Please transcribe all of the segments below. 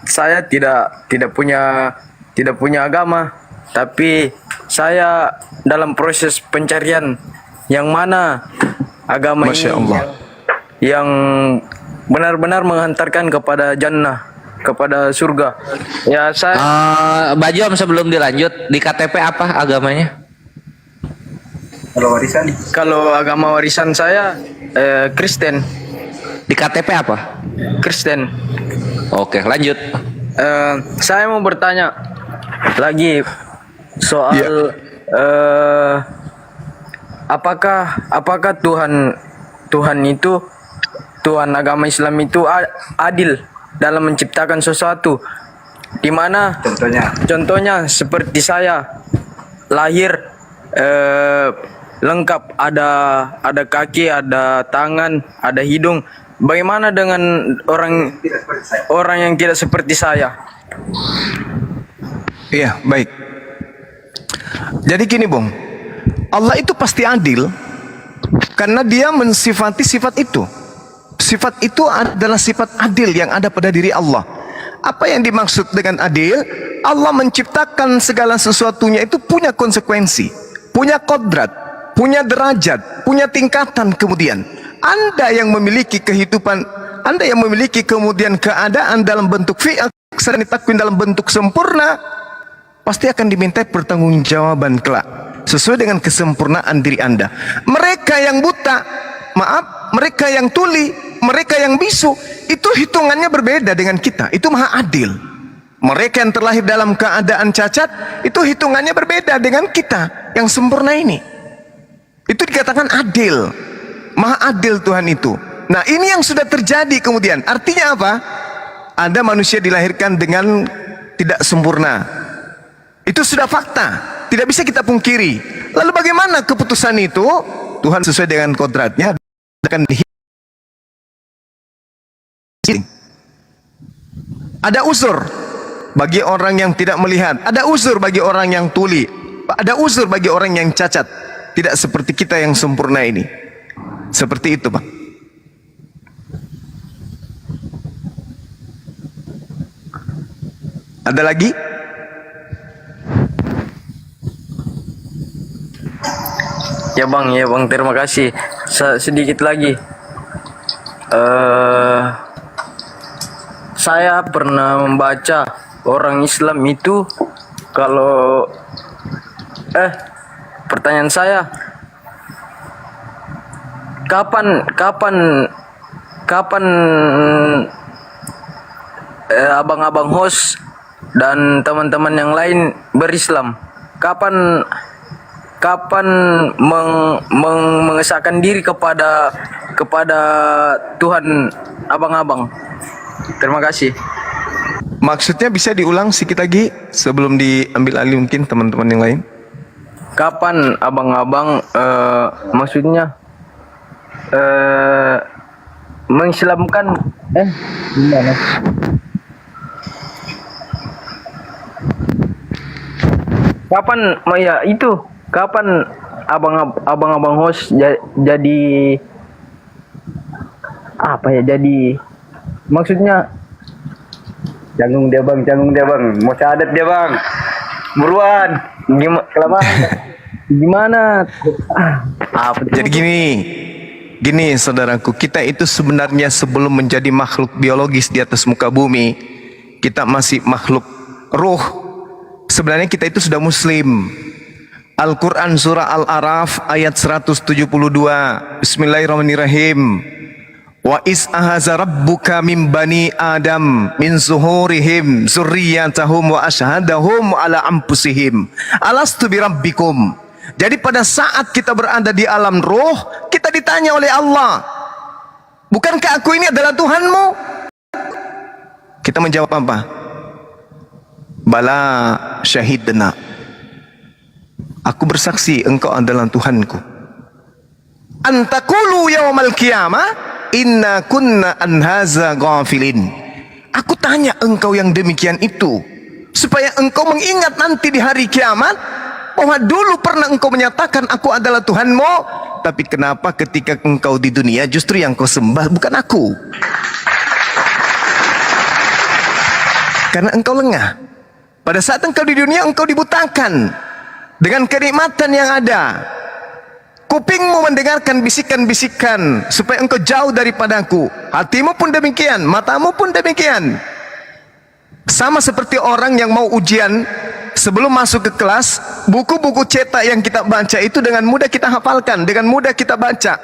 saya tidak punya agama, tapi saya dalam proses pencarian yang mana agama Masya ini Allah. yang benar-benar menghantarkan kepada jannah, kepada surga. Ya saya Mbak Jom, sebelum dilanjut, di KTP apa agamanya? kalau agama warisan saya Kristen. Di KTP apa? Kristen. Oke, lanjut. Saya mau bertanya lagi soal apakah Tuhan itu, Tuhan agama Islam itu adil dalam menciptakan sesuatu, di mana contohnya seperti saya lahir lengkap, ada kaki, ada tangan, ada hidung. Bagaimana dengan orang yang tidak seperti saya? Iya, baik. Jadi gini, Bung. Allah itu pasti adil karena dia mensifati sifat itu. Sifat itu adalah sifat adil yang ada pada diri Allah. Apa yang dimaksud dengan adil? Allah menciptakan segala sesuatunya itu punya konsekuensi, punya kodrat, punya derajat, punya tingkatan. Kemudian Anda yang memiliki kehidupan, Anda yang memiliki kemudian keadaan dalam bentuk fi'al dan takwin dalam bentuk sempurna, pasti akan diminta pertanggungjawaban kelak sesuai dengan kesempurnaan diri Anda. Mereka yang buta, maaf, mereka yang tuli, mereka yang bisu, itu hitungannya berbeda dengan kita. Itu maha adil. Mereka yang terlahir dalam keadaan cacat, itu hitungannya berbeda dengan kita yang sempurna ini. Itu dikatakan adil. Maha adil Tuhan itu. Nah, ini yang sudah terjadi kemudian. Artinya apa? Ada manusia dilahirkan dengan tidak sempurna. Itu sudah fakta, tidak bisa kita pungkiri. Lalu bagaimana keputusan itu? Tuhan sesuai dengan kodratnya akan ada uzur bagi orang yang tidak melihat, ada uzur bagi orang yang tuli, ada uzur bagi orang yang cacat. Tidak seperti kita yang sempurna ini. Seperti itu, Pak. Ada lagi? Ya bang, terima kasih. Sedikit lagi. Saya pernah membaca orang Islam itu kalau pertanyaan saya, kapan abang-abang host dan teman-teman yang lain berislam? Kapan mengesahkan diri kepada Tuhan abang-abang? Terima kasih. Maksudnya bisa diulang sedikit lagi sebelum diambil alih mungkin teman-teman yang lain. Kapan abang-abang maksudnya mengislamkan gimana? Kapan abang-abang host jadi apa ya? Jadi maksudnya Canggung dia bang, mau syahadat dia bang, buruan. Gimana? Jadi gini saudaraku, kita itu sebenarnya sebelum menjadi makhluk biologis di atas muka bumi, kita masih makhluk ruh. Sebenarnya kita itu sudah muslim. Al-Quran surah Al-Araf ayat 172. Bismillahirrahmanirrahim. Wa is ahaza rabbuka min bani Adam min zuhurihim zurriyatahum wa ashhadahum ala anfusihim alastu birabbikum. Jadi pada saat kita berada di alam roh, kita ditanya oleh Allah, bukankah aku ini adalah Tuhanmu? Kita menjawab apa? Bala syahidna. Aku bersaksi engkau adalah Tuhanku. Antakulu yaumal qiyamah inna kunna an haza ghafilin. Aku tanya engkau yang demikian itu supaya engkau mengingat nanti di hari kiamat bahwa dulu pernah engkau menyatakan aku adalah Tuhanmu, tapi kenapa ketika engkau di dunia justru yang kau sembah bukan aku? Karena engkau lengah. Pada saat engkau di dunia, engkau dibutakan dengan kenikmatan yang ada. Kupingmu mendengarkan bisikan-bisikan supaya engkau jauh daripadaku. Hatimu pun demikian, matamu pun demikian. Sama seperti orang yang mau ujian, sebelum masuk ke kelas, buku-buku cetak yang kita baca itu dengan mudah kita hafalkan, dengan mudah kita baca.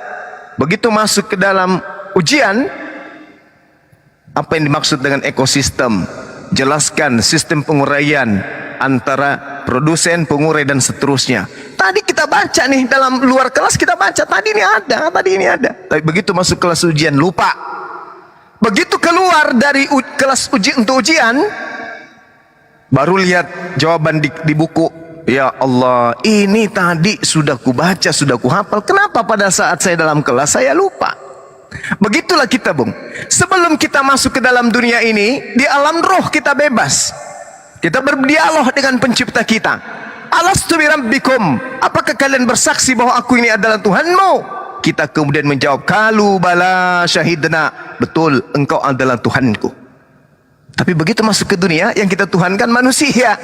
Begitu masuk ke dalam ujian, apa yang dimaksud dengan ekosistem? Jelaskan sistem penguraian antara produsen, pengurai dan seterusnya. Tadi kita baca nih, dalam luar kelas kita baca, tadi ini ada, tadi ini ada. Tapi begitu masuk kelas ujian lupa. Begitu keluar dari kelas untuk ujian, baru lihat jawaban di buku. Ya Allah, ini tadi sudah kubaca, sudah kuhafal. Kenapa pada saat saya dalam kelas saya lupa? Begitulah kita, Bung. Sebelum kita masuk ke dalam dunia ini, di alam roh kita bebas. Kita berdialog dengan pencipta kita. Alastu birabbikum, apakah kalian bersaksi bahwa aku ini adalah Tuhanmu? Kita kemudian menjawab, kalu bala syahidna, betul, engkau adalah Tuhanku. Tapi begitu masuk ke dunia, yang kita tuhankan manusia,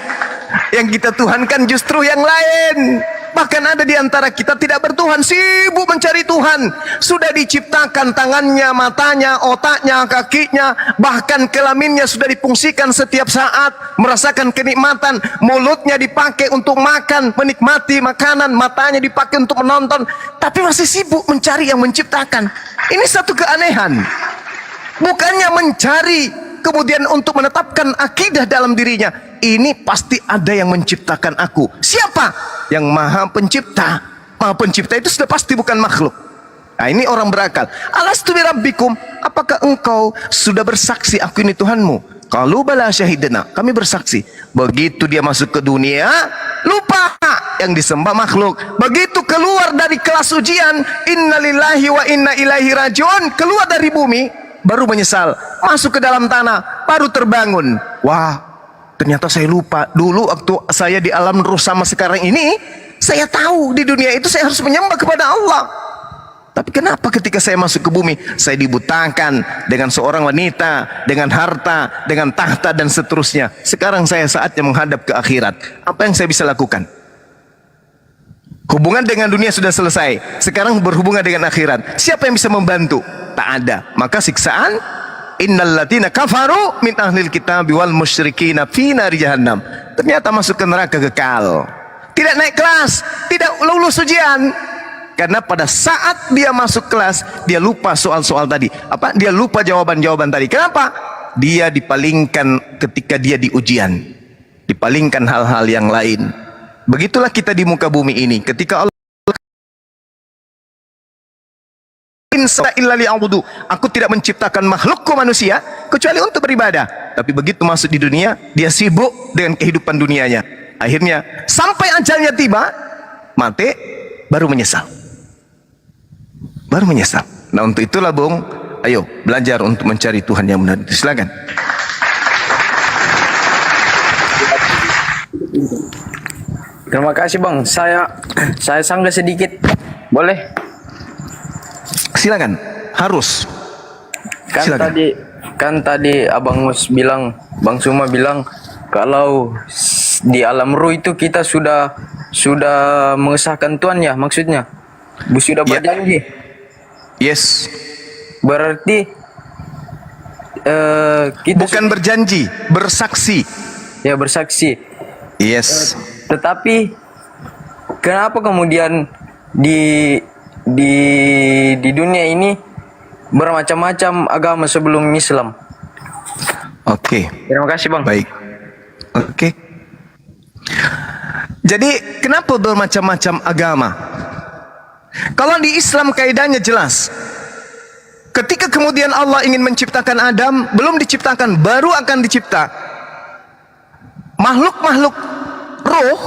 yang kita tuhankan justru yang lain. Bahkan ada di antara kita tidak bertuhan, sibuk mencari Tuhan. Sudah diciptakan tangannya, matanya, otaknya, kakinya, bahkan kelaminnya sudah difungsikan setiap saat, merasakan kenikmatan. Mulutnya dipakai untuk makan, menikmati makanan, matanya dipakai untuk menonton, tapi masih sibuk mencari yang menciptakan. Ini satu keanehan. Bukannya mencari kemudian untuk menetapkan akidah dalam dirinya. Ini pasti ada yang menciptakan aku. Siapa? Yang maha pencipta. Maha pencipta itu sudah pasti bukan makhluk. Nah, ini orang berakal. Alastu birabbikum, apakah engkau sudah bersaksi aku ini Tuhanmu? Qalu bala syahidna, kami bersaksi. Begitu dia masuk ke dunia, lupa yang disembah makhluk. Begitu keluar dari kelas ujian, innalillahi wa inna ilaihi rajiun, keluar dari bumi, baru menyesal. Masuk ke dalam tanah, baru terbangun. Wah, ternyata saya lupa. Dulu waktu saya di alam roh sama sekarang ini, saya tahu di dunia itu saya harus menyembah kepada Allah. Tapi kenapa ketika saya masuk ke bumi, saya dibutakan dengan seorang wanita, dengan harta, dengan tahta dan seterusnya. Sekarang saya saatnya menghadap ke akhirat. Apa yang saya bisa lakukan? Hubungan dengan dunia sudah selesai. Sekarang berhubungan dengan akhirat. Siapa yang bisa membantu? Tak ada. Maka siksaan, innal latina kafaru min ahlil kitab wal musyrikina fi nari jahannam. Ternyata masuk ke neraka kekal. Tidak naik kelas, tidak lulus ujian. Karena pada saat dia masuk kelas, dia lupa soal-soal tadi. Apa? Dia lupa jawaban-jawaban tadi. Kenapa? Dia dipalingkan ketika dia di ujian. Dipalingkan hal-hal yang lain. Begitulah kita di muka bumi ini. Ketika Allah, aku tidak menciptakan makhlukku manusia kecuali untuk beribadah. Tapi begitu masuk di dunia, dia sibuk dengan kehidupan dunianya. Akhirnya sampai ajalnya tiba, mati, baru menyesal. Baru menyesal. Nah, untuk itulah, Bung, ayo belajar untuk mencari Tuhan yang benar. Silakan. Terima kasih, Bang. Saya sanggah sedikit. Boleh? Silakan. Harus. Silakan. Kan tadi Abang Mus bilang, Bang Suma bilang kalau di alam ruh itu kita sudah mengesahkan Tuhan ya, maksudnya. Sudah berjanji. Yes. Berarti kita bukan berjanji, bersaksi. Ya, bersaksi. Yes. Tetapi kenapa kemudian di dunia ini bermacam-macam agama sebelum Islam? Oke. Terima kasih, Bang. Baik. Oke. Jadi kenapa bermacam-macam agama? Kalau di Islam kaidahnya jelas. Ketika kemudian Allah ingin menciptakan Adam, belum diciptakan, baru akan dicipta. Makhluk-makhluk roh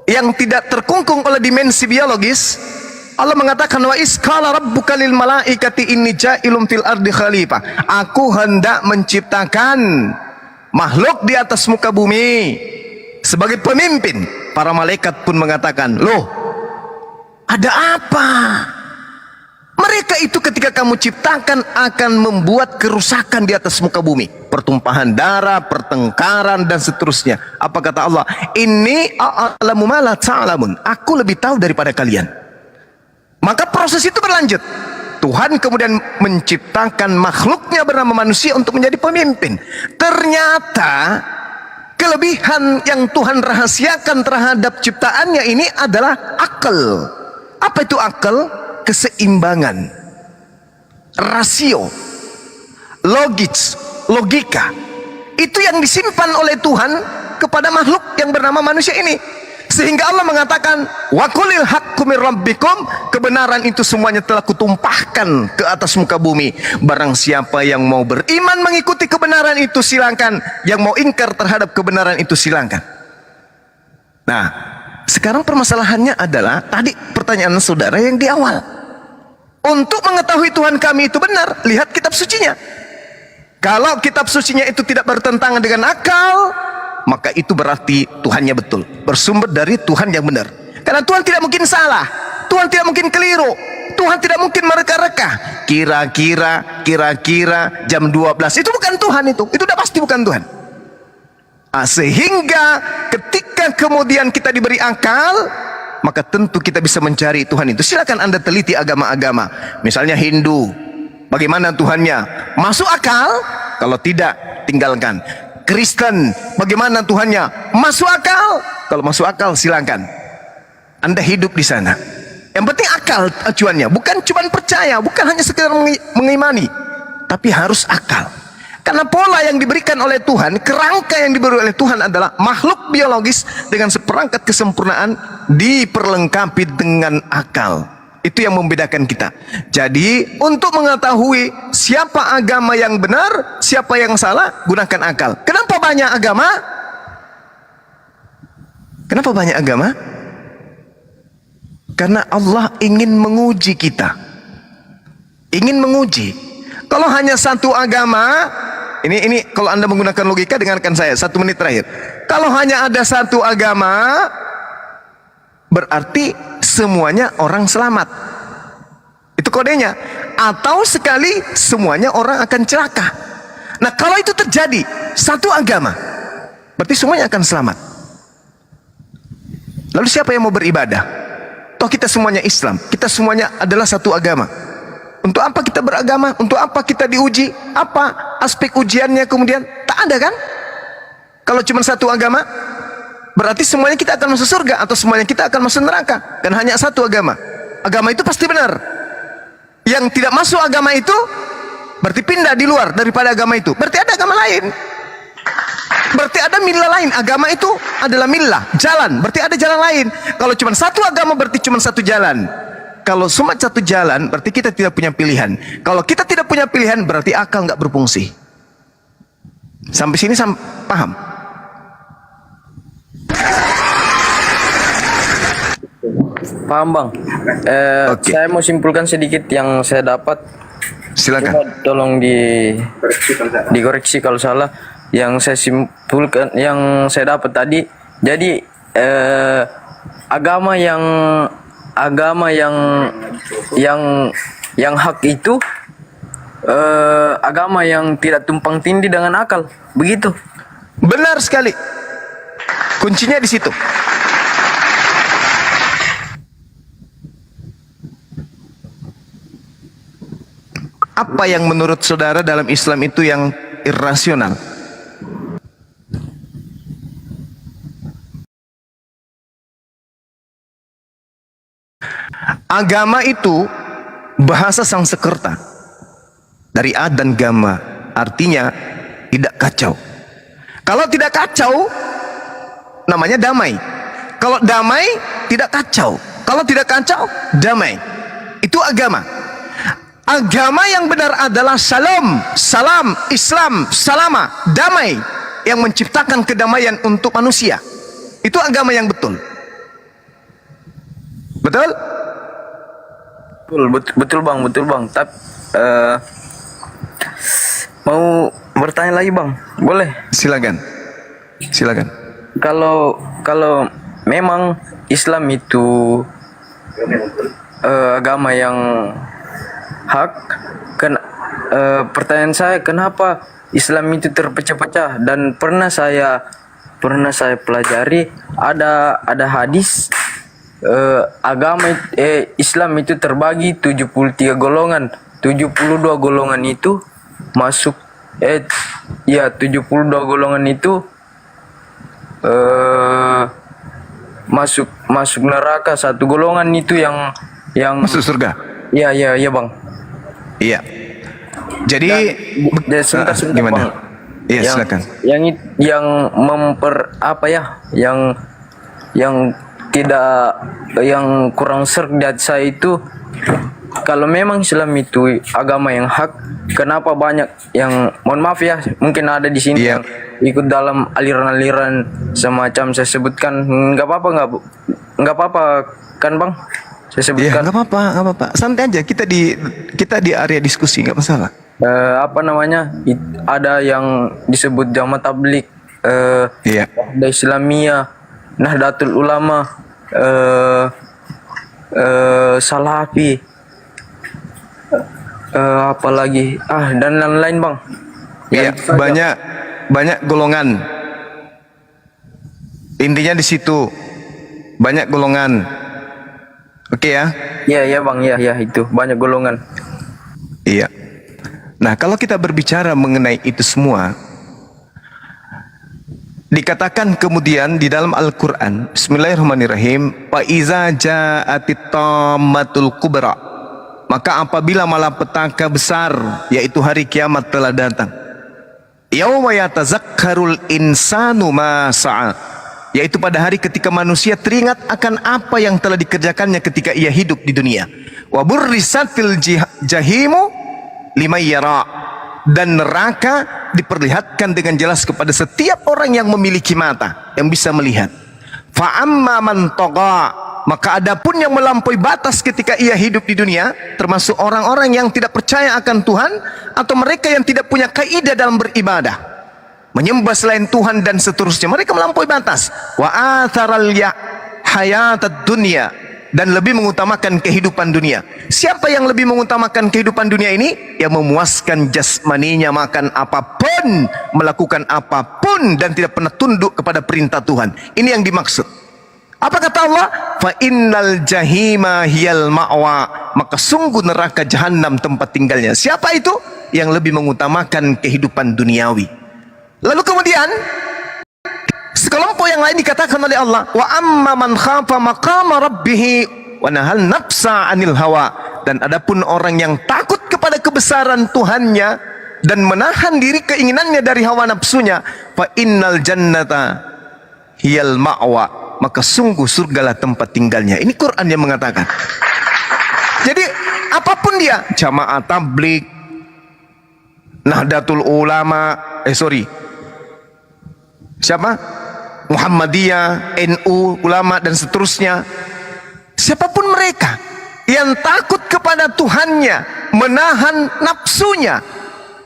yang tidak terkungkung oleh dimensi biologis, Allah mengatakan, wa isqala rabbuka lil malaikati inni ja'ilun fil ardi khalifah. Aku hendak menciptakan makhluk di atas muka bumi sebagai pemimpin. Para malaikat pun mengatakan, loh, ada apa? Mereka itu ketika kamu ciptakan akan membuat kerusakan di atas muka bumi. pertumpahan darah, pertengkaran dan seterusnya. Apa kata Allah? Inni a'lamu ma la ta'lamun. Aku lebih tahu daripada kalian. Maka proses itu berlanjut. Tuhan kemudian menciptakan makhluknya bernama manusia untuk menjadi pemimpin. Ternyata kelebihan yang Tuhan rahasiakan terhadap ciptaannya ini adalah akal. Apa itu akal? Keseimbangan, rasio, logika. Itu yang disimpan oleh Tuhan kepada makhluk yang bernama manusia ini. Sehingga Allah mengatakan, wa qulil haqqu mir rabbikum, kebenaran itu semuanya telah kutumpahkan ke atas muka bumi. Barang siapa yang mau beriman mengikuti kebenaran itu silakan, yang mau ingkar terhadap kebenaran itu silakan. Nah, sekarang permasalahannya adalah tadi pertanyaan saudara yang di awal. Untuk mengetahui Tuhan kami itu benar, lihat kitab sucinya. Kalau kitab sucinya itu tidak bertentangan dengan akal, maka itu berarti Tuhannya betul, bersumber dari Tuhan yang benar. Karena Tuhan tidak mungkin salah, Tuhan tidak mungkin keliru, Tuhan tidak mungkin mereka-reka. Kira-kira jam 12 itu bukan Tuhan, itu udah pasti bukan Tuhan. Sehingga ketika kemudian kita diberi akal, maka tentu kita bisa mencari Tuhan itu. Silakan Anda teliti agama-agama, misalnya Hindu, bagaimana Tuhannya? Masuk akal? Kalau tidak, tinggalkan. Kristen, bagaimana Tuhannya? Masuk akal? Kalau masuk akal, silakan Anda hidup di sana. Yang penting akal acuannya, bukan cuma percaya, bukan hanya sekedar mengimani, tapi harus akal. Karena pola yang diberikan oleh Tuhan, kerangka yang diberi oleh Tuhan adalah makhluk biologis dengan seperangkat kesempurnaan diperlengkapi dengan akal. Itu yang membedakan kita. Jadi untuk mengetahui siapa agama yang benar, siapa yang salah, gunakan akal. Kenapa banyak agama? Kenapa banyak agama? Karena Allah ingin menguji kita. Ingin menguji. Kalau hanya satu agama, ini kalau Anda menggunakan logika, dengarkan saya 1 menit terakhir. Kalau hanya ada satu agama, berarti semuanya orang selamat. Itu kodenya. Atau sekali semuanya orang akan celaka. Nah, kalau itu terjadi satu agama, berarti semuanya akan selamat. Lalu siapa yang mau beribadah? Toh kita semuanya Islam, kita semuanya adalah satu agama. Untuk apa kita beragama? Untuk apa kita diuji? Apa aspek ujiannya kemudian? Tak ada kan? Kalau cuma satu agama, berarti semuanya kita akan masuk surga atau semuanya kita akan masuk neraka. Dan hanya satu agama. Agama itu pasti benar. Yang tidak masuk agama itu berarti pindah di luar daripada agama itu. Berarti ada agama lain. Berarti ada milah lain. Agama itu adalah milah, jalan. Berarti ada jalan lain. Kalau cuma satu agama berarti cuma satu jalan. Kalau cuma satu jalan berarti kita tidak punya pilihan. Kalau kita tidak punya pilihan berarti akal nggak berfungsi. Sampai sini paham? Paham bang. Oke. Saya mau simpulkan sedikit yang saya dapat. Silakan. Coba tolong dikoreksi kalau salah. Yang saya simpulkan, yang saya dapat tadi. Jadi agama yang hak itu agama yang tidak tumpang tindih dengan akal. Begitu. Benar sekali. Kuncinya di situ. Apa yang menurut saudara dalam Islam itu yang irrasional? Agama itu bahasa Sanskerta dari ad dan gama, artinya tidak kacau. Kalau tidak kacau namanya damai. Kalau damai tidak kacau. Kalau tidak kacau damai. Itu agama. Agama yang benar adalah salam, Islam, salama, damai, yang menciptakan kedamaian untuk manusia. Itu agama yang betul. Betul? Betul bang. Tapi mau bertanya lagi bang, boleh? Silakan. Kalau memang Islam itu agama yang hak, pertanyaan saya kenapa Islam itu terpecah-pecah, dan pernah saya pelajari ada hadis Islam itu terbagi 73 golongan. 72 golongan itu masuk 72 golongan itu masuk neraka. Satu golongan itu yang Masuk surga. ya Bang. Iya. Jadi Sebentar gimana? Bang. Iya, silakan. Yang yang kurang serg di hati saya itu, kalau memang Islam itu agama yang hak, kenapa banyak yang, mohon maaf ya, mungkin ada di sini Iya. yang ikut dalam aliran-aliran semacam saya sebutkan, nggak apa-apa kan Bang? Saya Iya, sebutkan nggak apa-apa. Santai aja. Kita di area diskusi, nggak masalah. ada yang disebut Jamaah Tabligh, Iya. Wahda Islamiyah, Nahdlatul Ulama, Salafi, apalagi dan lain-lain Bang. Iya, itu saja. banyak golongan. Intinya di situ banyak golongan. Oke ya? Iya Bang, ya itu banyak golongan. Iya. Nah, kalau kita berbicara mengenai itu semua, dikatakan kemudian di dalam Al-Quran, Bismillahirrahmanirrahim, Fa iza ja'atit tammatul kubra, maka apabila malapetaka besar, yaitu hari kiamat telah datang, yauma yatazakkarul insanu ma sa'a, yaitu pada hari ketika manusia teringat akan apa yang telah dikerjakannya ketika ia hidup di dunia. Wa burrisatil jahimu liman yara, dan neraka diperlihatkan dengan jelas kepada setiap orang yang memiliki mata, yang bisa melihat. Fa amma man tagha, maka adapun yang melampaui batas ketika ia hidup di dunia, termasuk orang-orang yang tidak percaya akan Tuhan, atau mereka yang tidak punya kaidah dalam beribadah, menyembah selain Tuhan dan seterusnya, mereka melampaui batas. Wa atharal hayatad dunya, dan lebih mengutamakan kehidupan dunia. Siapa yang lebih mengutamakan kehidupan dunia ini? Yang memuaskan jasmaninya, makan apapun, melakukan apapun, dan tidak pernah tunduk kepada perintah Tuhan. Ini yang dimaksud. Apa kata Allah? Fa innal jahima hiyal ma'wa, maka sungguh neraka jahanam tempat tinggalnya. Siapa itu? Yang lebih mengutamakan kehidupan duniawi. Lalu kemudian sekelompok yang lain dikatakan oleh Allah, wa amma man khafa maqama rabbih wa nahal nafsa 'anil hawa, dan adapun orang yang takut kepada kebesaran Tuhannya dan menahan diri keinginannya dari hawa nafsunya, fa innal jannata hiyal ma'wa, maka sungguh surgalah tempat tinggalnya. Ini Quran yang mengatakan. Jadi apapun dia, Jamaah Tabligh, Nahdlatul Ulama, siapa? Muhammadiyah, NU, ulama dan seterusnya, siapapun mereka yang takut kepada Tuhannya, menahan nafsunya,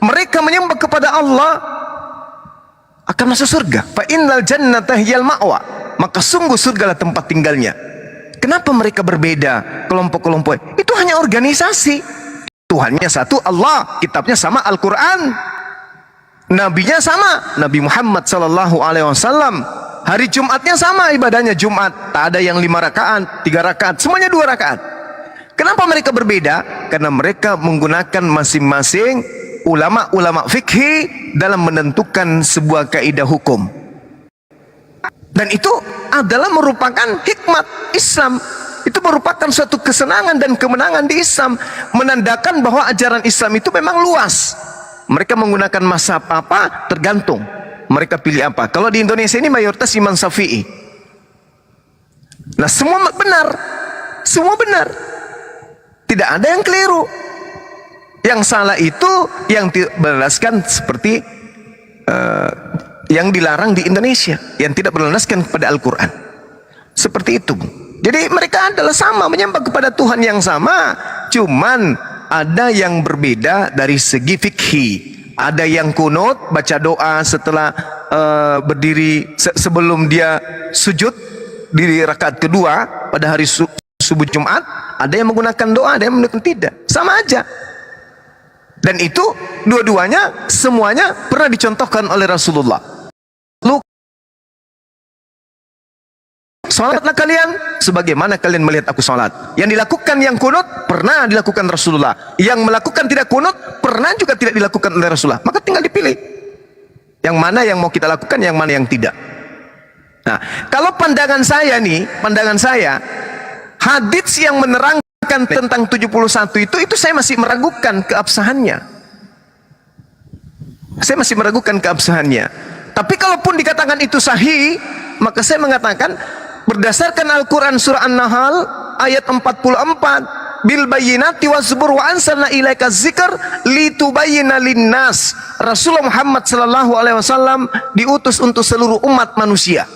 mereka menyembah kepada Allah, akan masuk surga. Fa innal jannata hiyal ma'wa, maka sungguh surgalah tempat tinggalnya. Kenapa mereka berbeda kelompok-kelompok? Itu hanya organisasi. Tuhannya satu, Allah, kitabnya sama, Al-Quran, nabinya sama, Nabi Muhammad sallallahu alaihi wasallam. Hari Jumatnya sama, ibadahnya Jumat, tak ada yang 5 rakaat, 3 rakaat, semuanya 2 rakaat. Kenapa mereka berbeda? Karena mereka menggunakan masing-masing ulama-ulama fikih dalam menentukan sebuah kaidah hukum. Dan itu adalah merupakan hikmat Islam. Itu merupakan suatu kesenangan dan kemenangan di Islam, menandakan bahwa ajaran Islam itu memang luas. Mereka menggunakan mazhab apa? Tergantung mereka pilih apa. Kalau di Indonesia ini mayoritas Imam Syafi'i. Nah, semua benar. Semua benar. Tidak ada yang keliru. Yang salah itu yang berlandaskan seperti yang dilarang di Indonesia, yang tidak berlandaskan kepada Al-Quran. Seperti itu. Jadi mereka adalah sama, menyembah kepada Tuhan yang sama, cuman ada yang berbeda dari segi fikih. Ada yang kunut, baca doa setelah berdiri, sebelum dia sujud di rakaat kedua pada hari subuh Jumat. Ada yang menggunakan doa, ada yang menggunakan tidak. Sama aja. Dan itu dua-duanya semuanya pernah dicontohkan oleh Rasulullah. Salatlah kalian sebagaimana kalian melihat aku salat. Yang dilakukan yang kunut pernah dilakukan Rasulullah. Yang melakukan tidak kunut pernah juga tidak dilakukan oleh Rasulullah. Maka tinggal dipilih. Yang mana yang mau kita lakukan, yang mana yang tidak. Nah, kalau pandangan saya nih, hadits yang menerangkan tentang 71 itu saya masih meragukan keabsahannya. Tapi kalaupun dikatakan itu sahih, maka saya mengatakan berdasarkan Al-Quran surah An-Nahl ayat 44, bil bayyinati wazbur wa ansalna ilaika dzikr litubayyana linnas. Rasulullah Muhammad sallallahu alaihi wasallam diutus untuk seluruh umat manusia.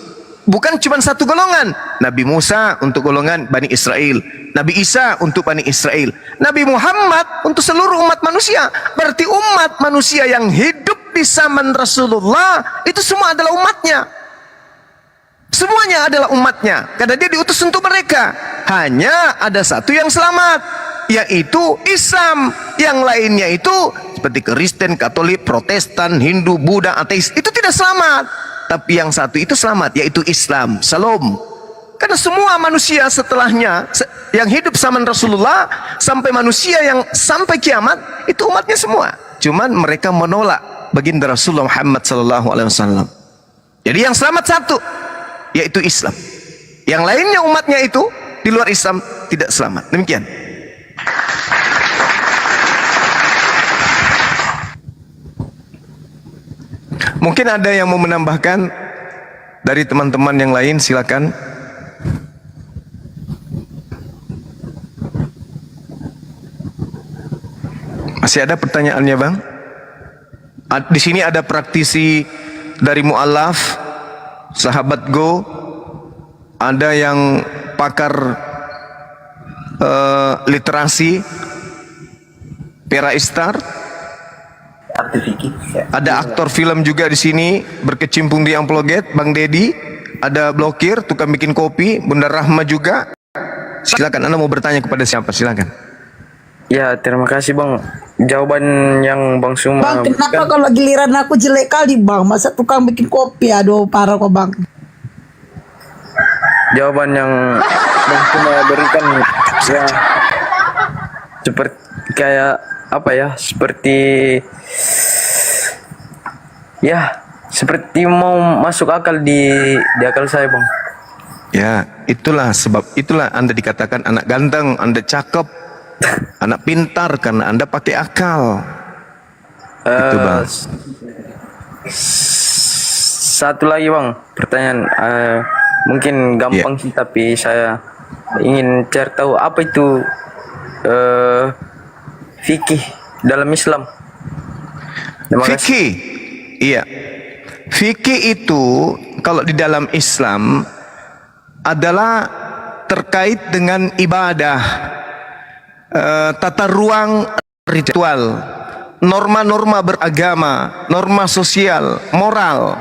Bukan cuma satu golongan. Nabi Musa untuk golongan Bani Israel, Nabi Isa untuk Bani Israel, Nabi Muhammad untuk seluruh umat manusia. Berarti umat manusia yang hidup di zaman Rasulullah itu semua adalah umatnya. Semuanya adalah umatnya, karena dia diutus untuk mereka. Hanya ada satu yang selamat, yaitu Islam. Yang lainnya itu seperti Kristen, Katolik, Protestan, Hindu, Buddha, ateis, itu tidak selamat. Tapi yang satu itu selamat, yaitu Islam. Salam. Karena semua manusia setelahnya yang hidup zaman Rasulullah sampai manusia yang sampai kiamat itu umatnya semua. Cuman mereka menolak baginda Rasulullah Muhammad sallallahu alaihi wasallam. Jadi yang selamat satu, yaitu Islam. Yang lainnya umatnya itu di luar Islam tidak selamat. Demikian. Mungkin ada yang mau menambahkan dari teman-teman yang lain, silakan. Masih ada pertanyaannya, Bang? Di sini ada praktisi dari mu'alaf, sahabat Go, ada yang pakar literasi, Pera Istar, ada aktor film juga di sini berkecimpung di Amploget, Bang Dedi, ada blokir, tukang bikin kopi, Bunda Rahma juga. Silakan, Anda mau bertanya kepada siapa? Silakan. Ya, terima kasih Bang. Jawaban yang Bang Suma Bang, kenapa berikan, kalau giliran aku jelek kali Bang? Masa tukang bikin kopi, aduh parah kok Bang. jawaban yang Bang Suma berikan ya seperti kayak apa ya? Seperti mau masuk akal di akal saya, Bang. Ya, itulah Anda dikatakan anak ganteng, Anda cakep, anak pintar karena Anda pakai akal. Itu, Bang. Satu lagi, Bang, pertanyaan mungkin gampang sih, tapi saya ingin cari tahu apa itu fikih dalam Islam. Terima kasih. Fikih. Iya. Fikih itu kalau di dalam Islam adalah terkait dengan ibadah, tata ruang ritual, norma-norma beragama, norma sosial, moral.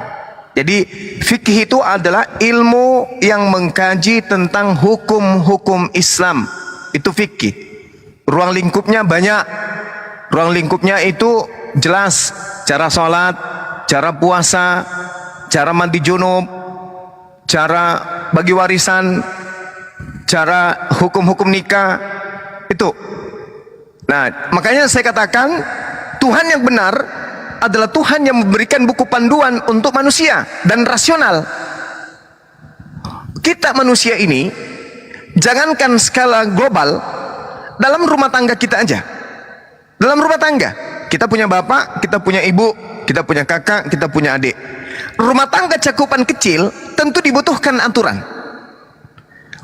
Jadi fikih itu adalah ilmu yang mengkaji tentang hukum-hukum Islam. Itu fikih. Ruang lingkupnya banyak. Ruang lingkupnya itu jelas, cara sholat, cara puasa, cara mandi junub, cara bagi warisan, cara hukum-hukum nikah, itu. Nah, makanya saya katakan Tuhan yang benar adalah Tuhan yang memberikan buku panduan untuk manusia dan rasional. Kita manusia ini, jangankan skala global, dalam rumah tangga kita aja. Dalam rumah tangga, kita punya bapak, kita punya ibu, kita punya kakak, kita punya adik. Rumah tangga cakupan kecil tentu dibutuhkan aturan.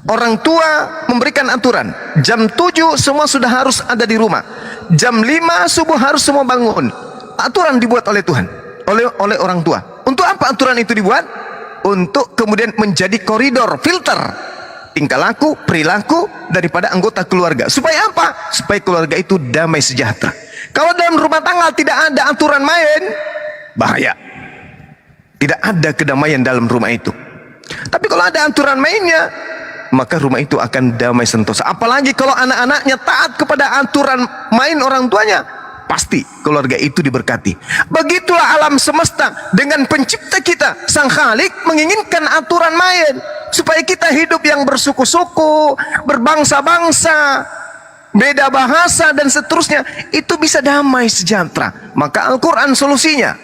Orang tua memberikan aturan. Jam 7 semua sudah harus ada di rumah. Jam 5 subuh harus semua bangun. Aturan dibuat oleh Tuhan, oleh orang tua. Untuk apa aturan itu dibuat? Untuk kemudian menjadi koridor, filter tingkah laku, perilaku daripada anggota keluarga. Supaya apa? Supaya keluarga itu damai sejahtera. Kalau dalam rumah tangga tidak ada aturan main, bahaya. Tidak ada kedamaian dalam rumah itu. Tapi kalau ada aturan mainnya, maka rumah itu akan damai sentosa. Apalagi kalau anak-anaknya taat kepada aturan main orang tuanya, pasti keluarga itu diberkati. Begitulah alam semesta dengan pencipta kita, Sang Khalik menginginkan aturan main supaya kita hidup yang bersuku-suku, berbangsa-bangsa, beda bahasa dan seterusnya, itu bisa damai sejahtera. Maka Al-Quran solusinya.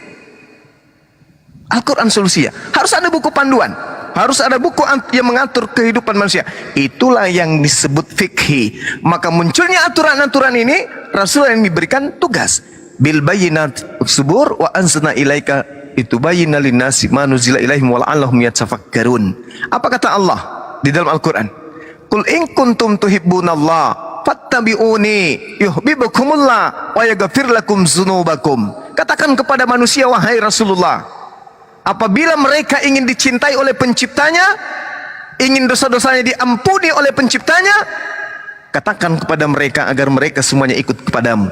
Al-Quran solusinya. Harus ada buku panduan, harus ada buku yang mengatur kehidupan manusia. Itulah yang disebut fikhi. Maka munculnya aturan-aturan ini, Rasul yang diberikan tugas. Bil bayyinat subur wa anzalna ilaika litubayyana linnasi ma nuzila ilaihim wa la'allahum yatafakkarun. Apa kata Allah di dalam Al-Quran? Qul in kuntum tuhibbunallah fattabi'uni yuhibbukumullah wa yaghfir lakum dzunubakum. Katakan kepada manusia, wahai Rasulullah, apabila mereka ingin dicintai oleh penciptanya, ingin dosa-dosanya diampuni oleh penciptanya, katakan kepada mereka agar mereka semuanya ikut kepadamu.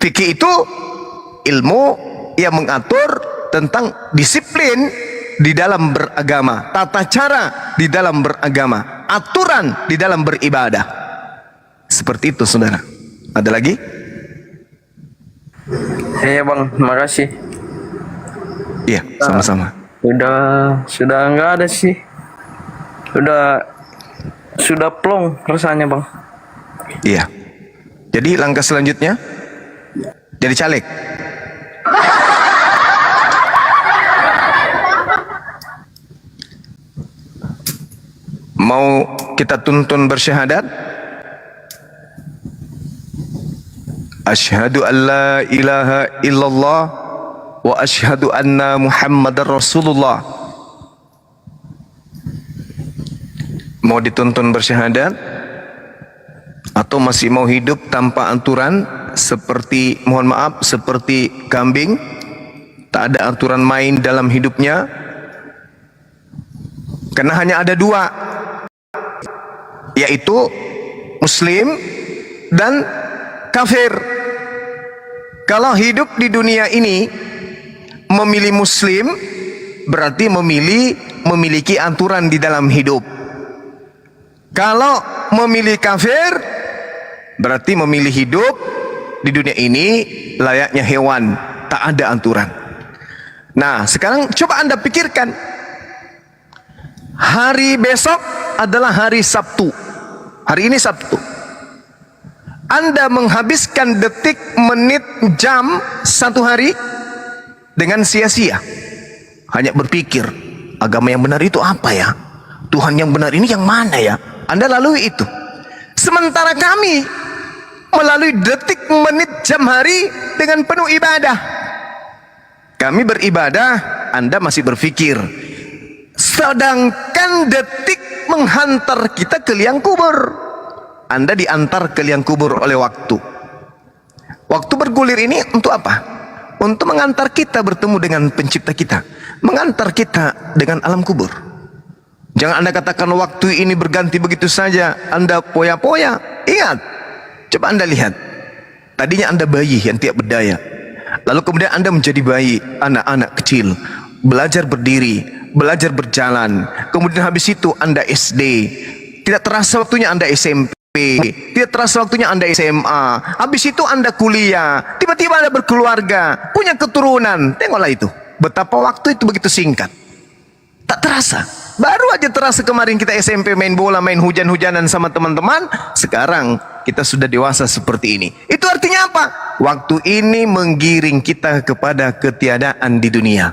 Fikih itu ilmu yang mengatur tentang disiplin di dalam beragama, tata cara di dalam beragama, aturan di dalam beribadah. Seperti itu, saudara. Ada lagi? Iya bang, makasih. Iya, sama-sama. Sudah nggak ada sih. Sudah plong rasanya bang. Iya. Jadi langkah selanjutnya jadi caleg. Mau kita tuntun bersyahadat? Asyhadu an la ilaha illallah wa asyhadu anna Muhammadar Rasulullah. Mau dituntun bersyahadat atau masih mau hidup tanpa aturan, seperti, mohon maaf, seperti kambing, tak ada aturan main dalam hidupnya? Karena hanya ada dua, yaitu Muslim dan kafir. Kalau hidup di dunia ini memilih Muslim, berarti memiliki aturan di dalam hidup. Kalau memilih kafir, berarti memilih hidup di dunia ini layaknya hewan, tak ada aturan. Nah, sekarang coba Anda pikirkan, hari besok adalah hari Sabtu. Hari ini Sabtu. Anda menghabiskan detik, menit, jam satu hari dengan sia-sia, hanya berpikir, agama yang benar itu apa ya? Tuhan yang benar ini yang mana ya? Anda lalui itu. Sementara kami melalui detik, menit, jam, hari dengan penuh ibadah. Kami beribadah, Anda masih berpikir. Sedangkan detik menghantar kita ke liang kubur. Anda diantar ke liang kubur oleh waktu. Waktu bergulir ini untuk apa? Untuk mengantar kita bertemu dengan pencipta kita, mengantar kita dengan alam kubur. Jangan Anda katakan waktu ini berganti begitu saja, Anda poya-poya. Ingat, coba Anda lihat, tadinya Anda bayi yang tidak berdaya, lalu kemudian Anda menjadi bayi, anak-anak kecil, belajar berdiri, belajar berjalan, kemudian habis itu Anda SD, tidak terasa waktunya Anda SMP, tidak terasa waktunya Anda SMA, habis itu Anda kuliah, tiba-tiba Anda berkeluarga, punya keturunan. Tengoklah itu, betapa waktu itu begitu singkat, tak terasa. Baru aja terasa kemarin kita SMP main bola, main hujan-hujanan sama teman-teman. Sekarang kita sudah dewasa seperti ini. Itu artinya apa? Waktu ini menggiring kita kepada ketiadaan di dunia,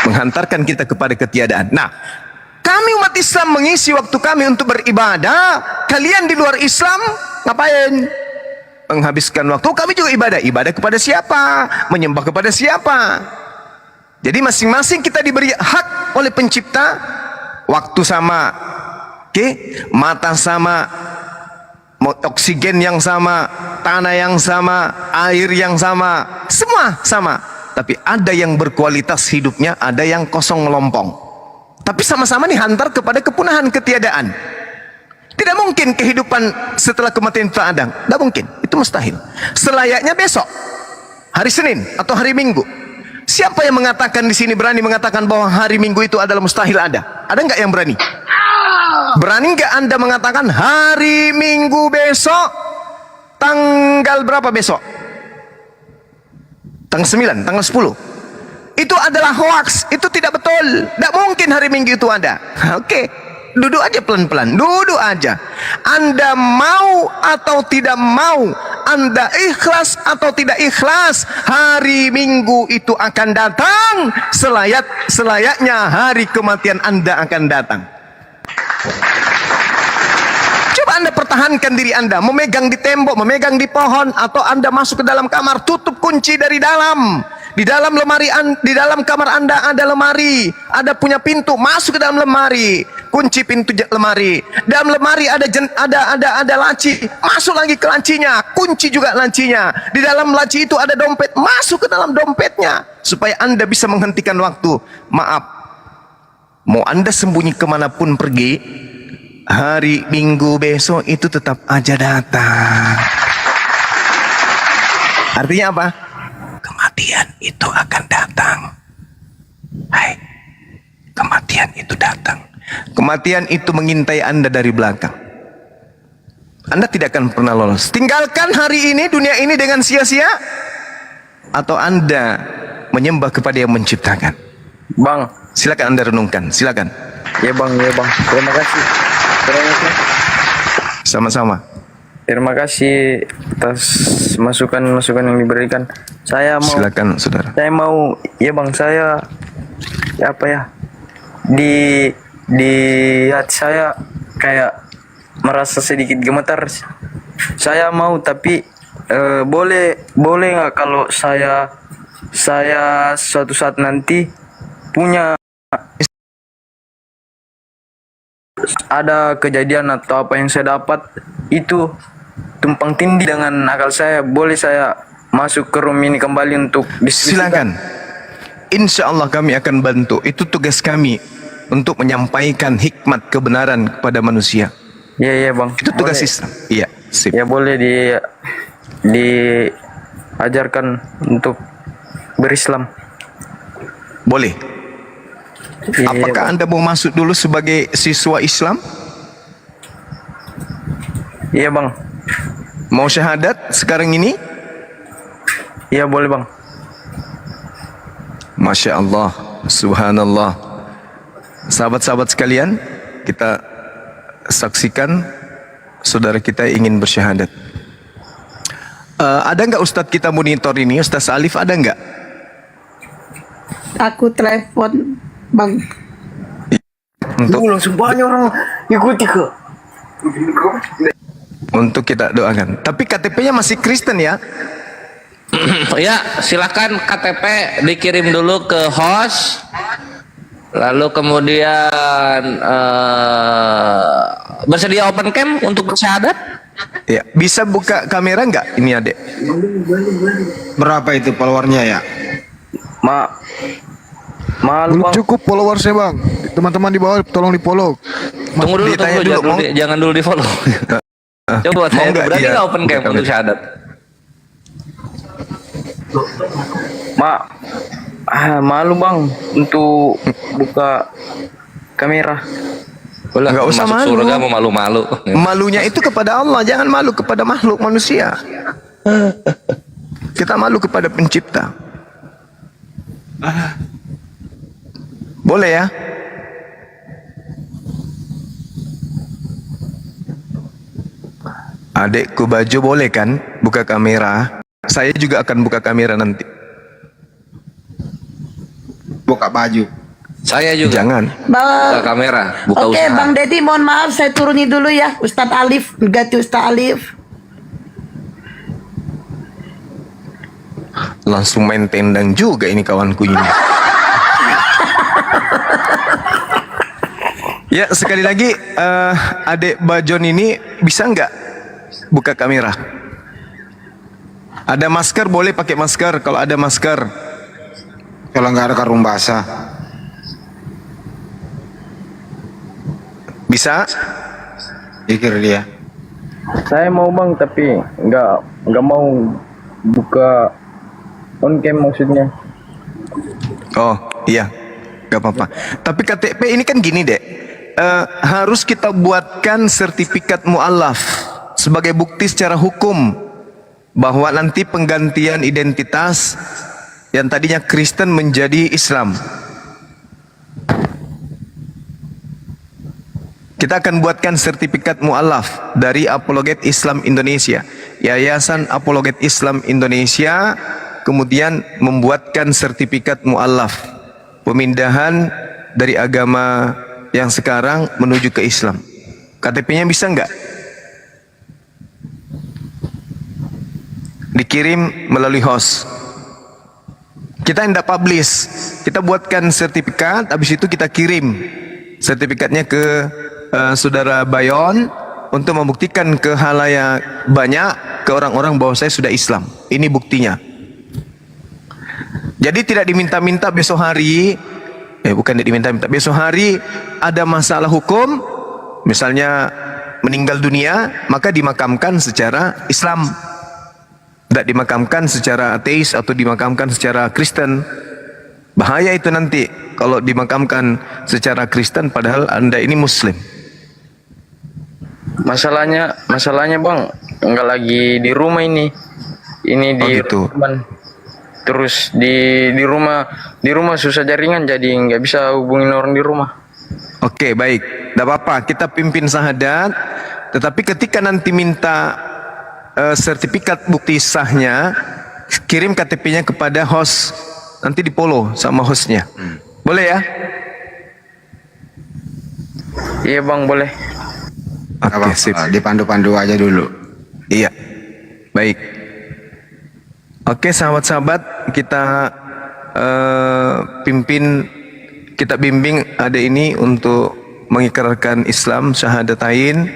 menghantarkan kita kepada ketiadaan. Nah, kami umat Islam mengisi waktu kami untuk beribadah. Kalian di luar Islam ngapain? Menghabiskan waktu. Kami juga ibadah. Ibadah kepada siapa? Menyembah kepada siapa? Jadi masing-masing kita diberi hak oleh pencipta. Waktu sama, mata sama, oksigen yang sama, tanah yang sama, air yang sama, semua sama. Tapi ada yang berkualitas hidupnya, ada yang kosong melompong. Tapi sama-sama dihantar kepada kepunahan, ketiadaan. Tidak mungkin kehidupan setelah kematian itu ada. Tidak mungkin, itu mustahil. Selayaknya besok, hari Senin atau hari Minggu, Siapa yang mengatakan di sini berani mengatakan bahwa hari Minggu itu adalah mustahil ada? Ada nggak yang berani? Berani nggak Anda mengatakan hari Minggu besok tanggal berapa besok? Tanggal 9, tanggal 10. Itu adalah hoax, itu tidak betul. Tidak mungkin hari Minggu itu ada. Oke, duduk aja pelan-pelan, duduk aja. Anda mau atau tidak mau, Anda ikhlas atau tidak ikhlas, hari Minggu itu akan datang. Selayaknya hari kematian Anda akan datang. Coba Anda pertahankan diri Anda, memegang di tembok, memegang di pohon, atau Anda masuk ke dalam kamar, tutup kunci dari dalam. Di dalam lemari, di dalam kamar Anda ada lemari, ada punya pintu, masuk ke dalam lemari, kunci pintu lemari. Dalam lemari ada laci, masuk lagi ke lacinya, kunci juga lacinya. Di dalam laci itu ada dompet, masuk ke dalam dompetnya, supaya Anda bisa menghentikan waktu. Maaf, mau Anda sembunyi kemanapun pergi, hari Minggu besok itu tetap aja datang. Artinya apa? Kematian itu akan datang. Hai, kematian itu datang. Kematian itu mengintai Anda dari belakang. Anda tidak akan pernah lolos. Tinggalkan hari ini, dunia ini dengan sia-sia, atau Anda menyembah kepada yang menciptakan. Bang, Silakan Anda renungkan, silakan. ya bang. Terima kasih. Sama-sama. Terima kasih atas masukan-masukan yang diberikan. Silakan saudara. Saya mau, ya bang, saya apa ya, di hati saya kayak merasa sedikit gemetar. Saya mau, tapi boleh nggak kalau saya suatu saat nanti punya ada kejadian atau apa yang saya dapat itu tumpang tindih dengan akal saya, boleh saya masuk ke room ini kembali untuk diskusikan? Silakan. Insya Allah kami akan bantu. Itu tugas kami untuk menyampaikan hikmat kebenaran kepada manusia. Iya bang. Itu tugas Boleh. Islam. Iya, sip. Ya boleh diajarkan untuk berislam. Boleh. Iya, Apakah Bang. Anda mau masuk dulu sebagai siswa Islam? Iya bang. Mau syahadat sekarang ini? Iya boleh bang. Masya Allah, Subhanallah. Sahabat-sahabat sekalian, kita saksikan saudara kita ingin bersyahadat. Ada nggak Ustadz kita monitor ini? Ustadz Alif ada nggak? Aku telepon bang. Untuk Langsung banyak orang ikuti ke. untuk kita doakan. Tapi KTP-nya masih Kristen ya? Ya, silakan KTP dikirim dulu ke host. Lalu kemudian bersedia open cam untuk bersyahadat? Ya, bisa buka kamera nggak ini adek? Berapa itu followernya ya? Mahal Belum bang. cukup followersnya bang. Teman-teman di bawah tolong di follow. Tunggu dulu, ditanya tunggu, dulu, jangan dulu di follow. Coba Mau tanya, nggak berani dia nggak open buka cam kamera? untuk syahadat? Malu bang untuk buka kamera. Ulah, Nggak usah masuk malu. surga mau malu-malu. Malunya itu kepada Allah, jangan malu kepada makhluk manusia. Kita malu kepada pencipta. Boleh ya? Adekku baju boleh kan buka kamera? Saya juga akan buka kamera nanti. Buka baju. Saya juga. Jangan. Buka Bang. kamera, buka Oke, usaha. Bang Deddy, mohon maaf saya turuni dulu ya. Ustadz Alif, ganti Ustadz Alif. Langsung main tendang juga ini kawanku ini. Ya sekali lagi adek Bajon ini bisa nggak buka kamera? Ada masker boleh pakai masker kalau ada masker. Kalau nggak ada karung basah. Bisa? Pikir dia. Saya mau bang, tapi nggak mau buka on cam maksudnya. Oh iya, gak apa-apa. Tapi KTP ini kan gini dek, harus kita buatkan sertifikat mu'alaf sebagai bukti secara hukum bahwa nanti penggantian identitas yang tadinya Kristen menjadi Islam. Kita akan buatkan sertifikat mu'alaf dari Apologet Islam Indonesia, Yayasan Apologet Islam Indonesia, kemudian membuatkan sertifikat mu'alaf pemindahan dari agama yang sekarang menuju ke Islam. KTP-nya bisa nggak? Dikirim melalui host. Kita tidak publish, kita buatkan sertifikat, habis itu kita kirim sertifikatnya ke saudara Bayon untuk membuktikan ke halayak banyak, ke orang-orang bahwa saya sudah Islam. Ini buktinya. Jadi tidak diminta-minta besok hari, bukan diminta-minta, besok hari ada masalah hukum, misalnya meninggal dunia, maka dimakamkan secara Islam. Tidak dimakamkan secara ateis atau dimakamkan secara Kristen. Bahaya itu nanti kalau dimakamkan secara Kristen padahal Anda ini Muslim. Masalahnya bang, enggak lagi di rumah ini. Ini di gitu. rumah. Terus di rumah susah jaringan, jadi nggak bisa hubungin orang di rumah. Oke, baik. Tidak apa-apa, kita pimpin syahadat. Tetapi ketika nanti minta sertifikat bukti sahnya, kirim KTP-nya kepada host. Nanti di follow sama hostnya. Boleh ya? Iya bang, boleh. Oke, sip. Dipandu-pandu aja dulu. Iya. Baik. Oke, sahabat-sahabat, kita kita bimbing adik ini untuk mengikrarkan Islam syahadatain.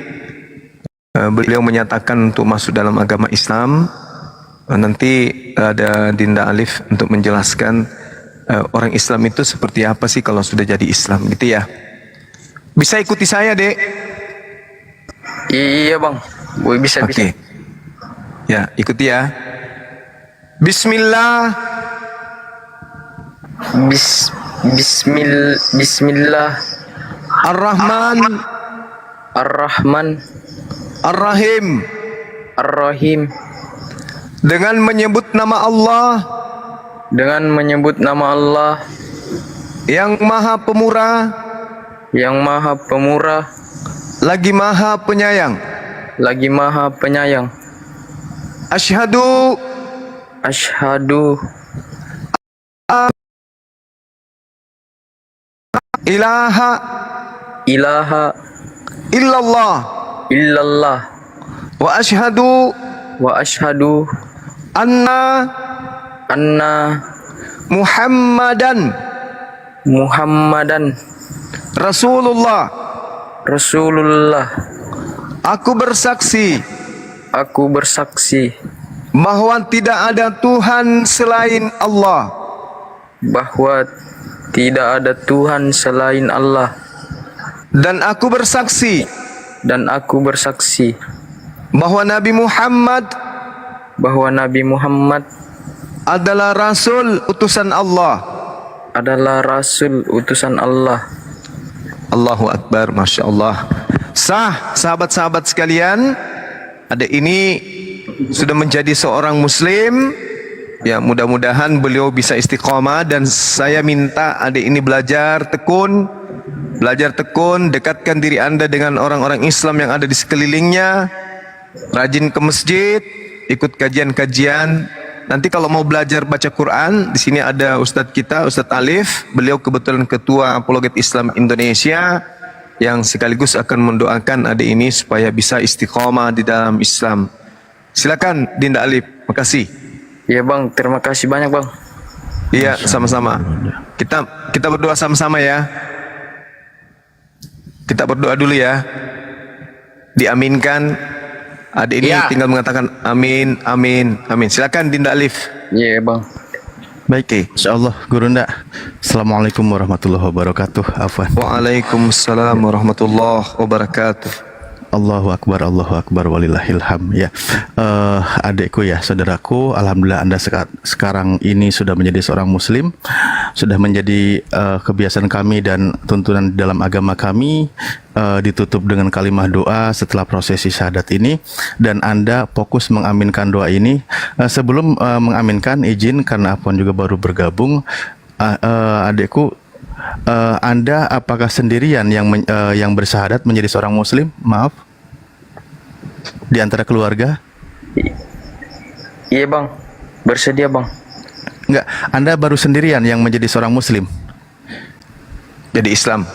Beliau menyatakan untuk masuk dalam agama Islam. Nanti ada Dinda Alif untuk menjelaskan orang Islam itu seperti apa sih kalau sudah jadi Islam, gitu ya. Bisa ikuti saya, Dek? Iya bang, bisa. Oke. Ya, ikuti ya. Bismillah. Bismillah. Ar-Rahman. Ar-Rahman. Ar-Rahim. Ar-Rahim. Dengan menyebut nama Allah Dengan menyebut nama Allah yang Maha Pemurah, yang Maha Pemurah, lagi Maha Penyayang. lagi Maha Penyayang. Asyhadu ilaha ilaha illallah illallah wa asyhadu wa asyhadu anna Muhammadan Rasulullah. Aku bersaksi bahwa tidak ada Tuhan selain Allah, bahwa tidak ada Tuhan selain Allah, dan aku bersaksi bahwa Nabi Muhammad adalah Rasul utusan Allah. Allahu Akbar, Masya Allah. Sah, sahabat-sahabat sekalian, adik ini sudah menjadi seorang Muslim. Ya, mudah-mudahan beliau bisa istiqomah, dan saya minta adik ini belajar tekun, dekatkan diri Anda dengan orang-orang Islam yang ada di sekelilingnya, rajin ke masjid, ikut kajian-kajian. Nanti kalau mau belajar baca Quran, di sini ada Ustadz kita, Ustadz Alif. Beliau kebetulan Ketua Apologet Islam Indonesia, yang sekaligus akan mendoakan adik ini supaya bisa istiqomah di dalam Islam. Silakan Dinda Alif. Makasih. Ya bang, terima kasih banyak bang. Iya, sama-sama. Kita berdoa sama-sama ya. Kita berdoa dulu ya. Diaminkan. Adik ini tinggal mengatakan amin, amin, amin. Silakan Dinda Alif. Iya bang. Baik, insyaallah Gurunda. Assalamualaikum warahmatullahi wabarakatuh. Afwan. Waalaikumsalam warahmatullahi wabarakatuh. Allahu Akbar, walillahilham. Ya, adikku ya, saudaraku, alhamdulillah Anda sekarang ini sudah menjadi seorang Muslim, sudah menjadi kebiasaan kami dan tuntunan dalam agama kami, ditutup dengan kalimat doa setelah prosesi syahadat ini, dan Anda fokus mengaminkan doa ini. Sebelum mengaminkan, izin karena Afwan juga baru bergabung, adikku, Anda apakah sendirian yang bersyahadat menjadi seorang Muslim? Maaf, di antara keluarga? Iya bang, bersedia bang. Enggak, Anda baru sendirian yang menjadi seorang Muslim? Jadi Islam.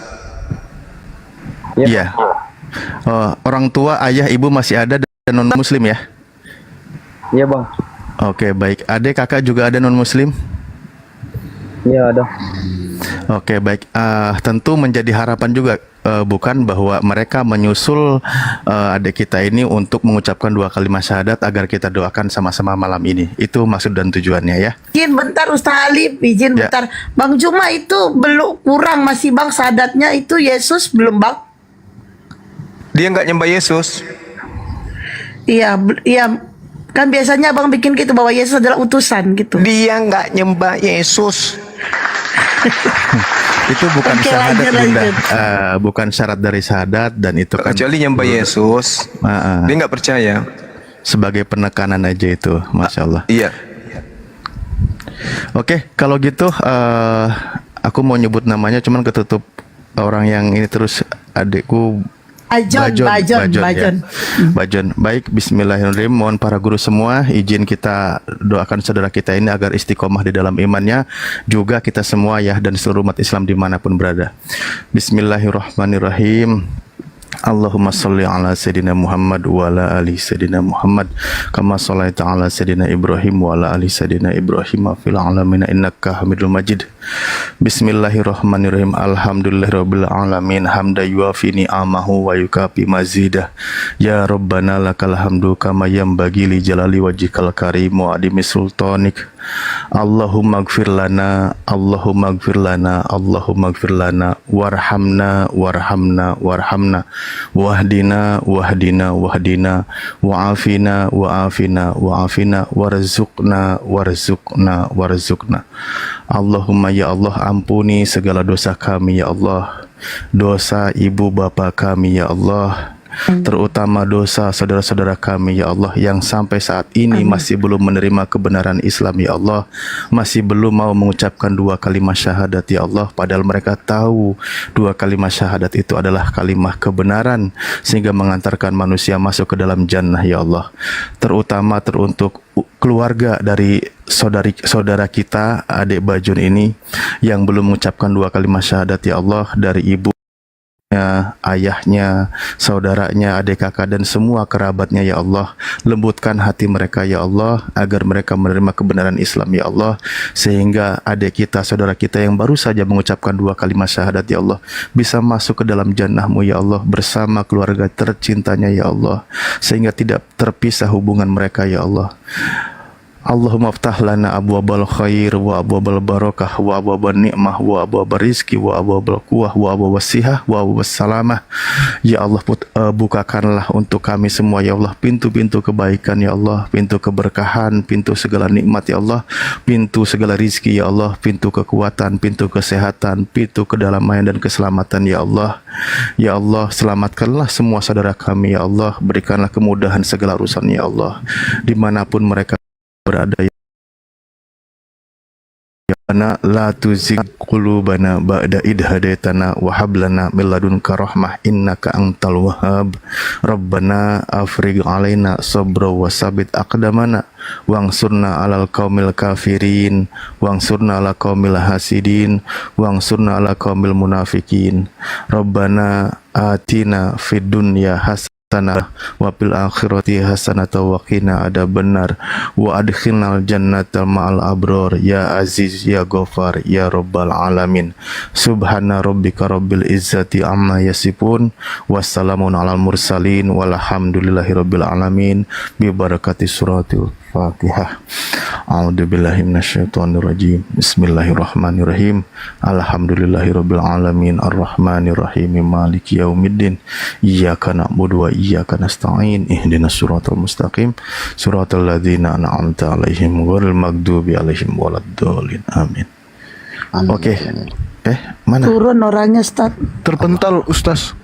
Iya. Orang tua, ayah, ibu masih ada dan non Muslim ya? Iya bang. Oke, baik. Adik, kakak juga ada non Muslim? Iya ada. Oke, baik. Tentu menjadi harapan juga, bukan, bahwa mereka menyusul adik kita ini untuk mengucapkan 2 kalimat syahadat agar kita doakan sama-sama malam ini. Itu maksud dan tujuannya ya. Izin bentar Ustaz Alif, izin Ya. bentar. Bang Juma itu belum kurang masih bang syahadatnya itu Yesus belum bang? Dia nggak nyembah Yesus. Iya, iya. Kan biasanya bang bikin gitu bahwa Yesus adalah utusan gitu. Dia nggak nyembah Yesus. Itu bukan Oke, syahadat, lanjut, Bunda. lanjut. Bukan syarat dari syahadat, dan itu kan Kecuali nyembah Yesus. Dia nggak percaya. sebagai penekanan aja itu, Masya Allah. Iya. Oke, kalau gitu aku mau nyebut namanya, cuman ketutup orang yang ini terus, adikku Bajon. ya. Bajon. Baik, bismillahirrahmanirrahim. Mohon para guru semua izin kita doakan saudara kita ini agar istiqomah di dalam imannya, juga kita semua ya, dan seluruh umat Islam dimanapun berada. Bismillahirrahmanirrahim. Allahumma salli ala Sayyidina Muhammad wa ala ali Sayyidina Muhammad kama sallaita ala Sayyidina Ibrahim wa ala ali Sayyidina Ibrahim fil alamin innaka Hamidul Majid. Bismillahirrahmanirrahim. Alhamdulillahirabbil alamin hamda yuafi ni'amahu wa yukafi mazidah. Ya Rabbana lakal hamdu kama yanbaghi li jalali wajhikal karim wa adimi sultanik. Allahumma gfir lana, Allahumma gfir lana, Allahumma gfir lana, warhamna, warhamna, warhamna, wahdina, wahdina, wahdina, wa'afina, wa'afina, wa'afina, warzuqna, warzuqna, warzuqna. Allahumma ya Allah, ampuni segala dosa kami ya Allah, dosa ibu bapa kami ya Allah, terutama dosa saudara-saudara kami ya Allah yang sampai saat ini masih belum menerima kebenaran Islam ya Allah, masih belum mau mengucapkan 2 kalimat syahadat ya Allah, padahal mereka tahu 2 kalimat syahadat itu adalah kalimat kebenaran sehingga mengantarkan manusia masuk ke dalam jannah ya Allah. Terutama teruntuk keluarga dari saudara kita adik Bajon ini yang belum mengucapkan 2 kalimat syahadat ya Allah, dari ibu, ayahnya, saudaranya, adik kakak, dan semua kerabatnya ya Allah. Lembutkan hati mereka ya Allah, agar mereka menerima kebenaran Islam ya Allah, sehingga adik kita, saudara kita yang baru saja mengucapkan 2 kalimat syahadat ya Allah bisa masuk ke dalam jannah-Mu ya Allah bersama keluarga tercintanya ya Allah, sehingga tidak terpisah hubungan mereka ya Allah. Allahumma aftah lana abwabal khair wa abwabal barakah wa abwabal ni'mah wa abwabal rizki wa abwabal quwah wa abwabal sihah wa abwabal salamah. Ya Allah, bukakanlah untuk kami semua ya Allah pintu-pintu kebaikan ya Allah, pintu keberkahan, pintu segala nikmat ya Allah, pintu segala rizki ya Allah, pintu kekuatan, pintu kesehatan, pintu kedamaian dan keselamatan ya Allah. Ya Allah, selamatkanlah semua saudara kami ya Allah, berikanlah kemudahan segala urusan ya Allah dimanapun mereka berada ya. Rabbana la tuzigh qulubana ba'da idh hadaitana wa hab lana min ladunka rahmah innaka antal wahhab. Rabbana afrigh alaina sabra wa sabit aqdamana wangsurna 'alal qaumil kafirin wangsurna 'ala qaumil hasidin wangsurna 'ala qaumil munafikin. Rabbana atina fid dunya hasanah wa fil akhirati hasanatan wa qina adzabannar wa adkhilnal jannata ma'al abror ya aziz ya ghafar ya rabbal alamin. Subhana rabbika rabbil izzati amma yasifun wassalamun alal mursalin walhamdulillahi rabbil alamin bi barakati suratul Fatihah. A'udzubillahi minasyaitonirrajim. Bismillahirrahmanirrahim. Alhamdulillahirabbil alamin arrahmanirrahim maliki yaumiddin. Iyyaka na'budu wa iyyaka nasta'in. Ihdinas siratal mustaqim. Siratal ladzina an'amta 'alaihim ghairil maghdubi 'alaihim waladdallin. Amin. Oke. Mana? Turun orangnya, Ustaz. Terpental Ustaz.